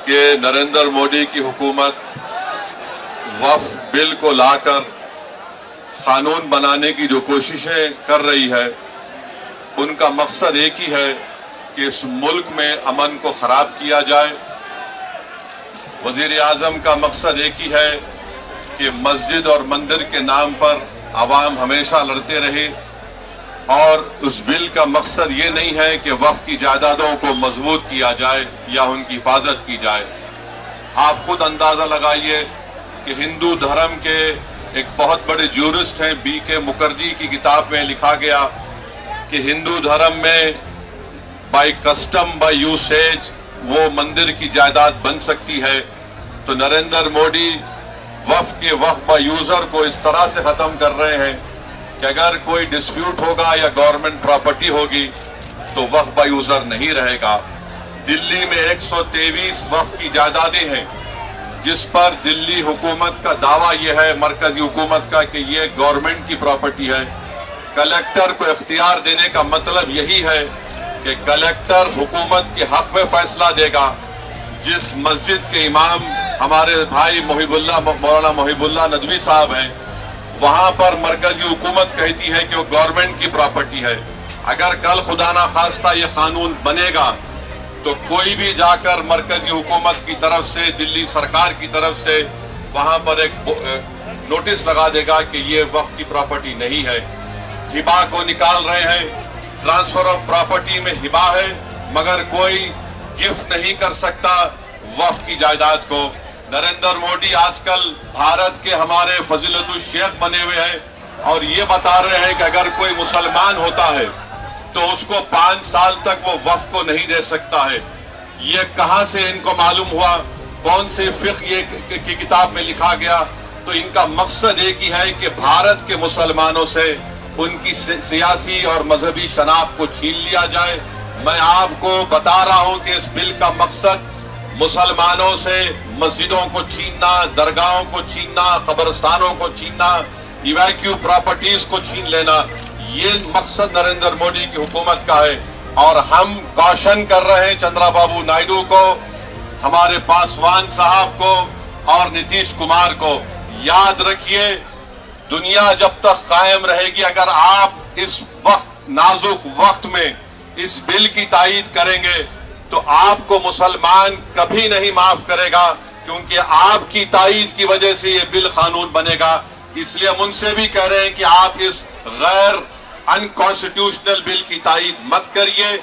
کہ نریندر مودی کی حکومت وقف بل کو لا کر قانون بنانے کی جو کوششیں کر رہی ہے ان کا مقصد ایک ہی ہے کہ اس ملک میں امن کو خراب کیا جائے۔ وزیر اعظم کا مقصد ایک ہی ہے کہ مسجد اور مندر کے نام پر عوام ہمیشہ لڑتے رہے، اور اس بل کا مقصد یہ نہیں ہے کہ وقف کی جائیدادوں کو مضبوط کیا جائے یا ان کی حفاظت کی جائے۔ آپ خود اندازہ لگائیے کہ ہندو دھرم کے ایک بہت بڑے جورسٹ ہیں بی کے مکھرجی کی کتاب میں لکھا گیا کہ ہندو دھرم میں بائی کسٹم بائی یوسیج وہ مندر کی جائیداد بن سکتی ہے، تو نریندر مودی وقف کے وقف با یوزر کو اس طرح سے ختم کر رہے ہیں کہ اگر کوئی ڈسپیوٹ ہوگا یا گورنمنٹ پراپرٹی ہوگی تو وقف با یوزر نہیں رہے گا۔ دلی میں 123 وقف کی جائیدادیں ہیں جس پر دلی حکومت کا دعویٰ یہ ہے، مرکزی حکومت کا، کہ یہ گورنمنٹ کی پراپرٹی ہے۔ کلیکٹر کو اختیار دینے کا مطلب یہی ہے کہ کلیکٹر حکومت کے حق میں فیصلہ دے گا۔ جس مسجد کے امام ہمارے بھائی مولانا محب اللہ ندوی صاحب ہیں، وہاں پر مرکزی حکومت کہتی ہے کہ وہ گورنمنٹ کی پراپرٹی ہے۔ اگر کل خدا نخواستہ یہ قانون بنے گا تو کوئی بھی جا کر مرکزی حکومت کی طرف سے، دلی سرکار کی طرف سے وہاں پر ایک نوٹس لگا دے گا کہ یہ وقف کی پراپرٹی نہیں ہے۔ ہبا کو نکال رہے ہیں، ٹرانسفر آف پراپرٹی میں ہبا ہے مگر کوئی گفٹ نہیں کر سکتا وقف کی جائیداد کو۔ نریندر مودی آج کل بھارت کے ہمارے فضیلت الشیخ بنے ہوئے ہیں اور یہ بتا رہے ہیں کہ اگر کوئی مسلمان ہوتا ہے تو اس کو 5 سال تک وہ وقف کو نہیں دے سکتا ہے۔ یہ کہاں سے ان کو معلوم ہوا؟ کون سے فقہ کی کتاب میں لکھا گیا؟ تو ان کا مقصد ایک ہی ہے کہ بھارت کے مسلمانوں سے ان کی سیاسی اور مذہبی شناخت کو چھین لیا جائے۔ میں آپ کو بتا رہا ہوں کہ اس بل کا مقصد مسلمانوں سے مسجدوں کو چھیننا، درگاہوں کو چھیننا، قبرستانوں کو چھیننا، ایویکیو پراپرٹیز کو چھین لینا، یہ مقصد نریندر مودی کی حکومت کا ہے۔ اور ہم کوشن کر رہے ہیں چندرا بابو نائیڈو کو، ہمارے پاسوان صاحب کو اور نتیش کمار کو، یاد رکھیے دنیا جب تک قائم رہے گی، اگر آپ اس وقت نازک وقت میں اس بل کی تائید کریں گے تو آپ کو مسلمان کبھی نہیں معاف کرے گا، کیونکہ آپ کی تائید کی وجہ سے یہ بل قانون بنے گا۔ اس لیے ہم ان سے بھی کہہ رہے ہیں کہ آپ اس غیر انکانسٹیٹیوشنل بل کی تائید مت کریے۔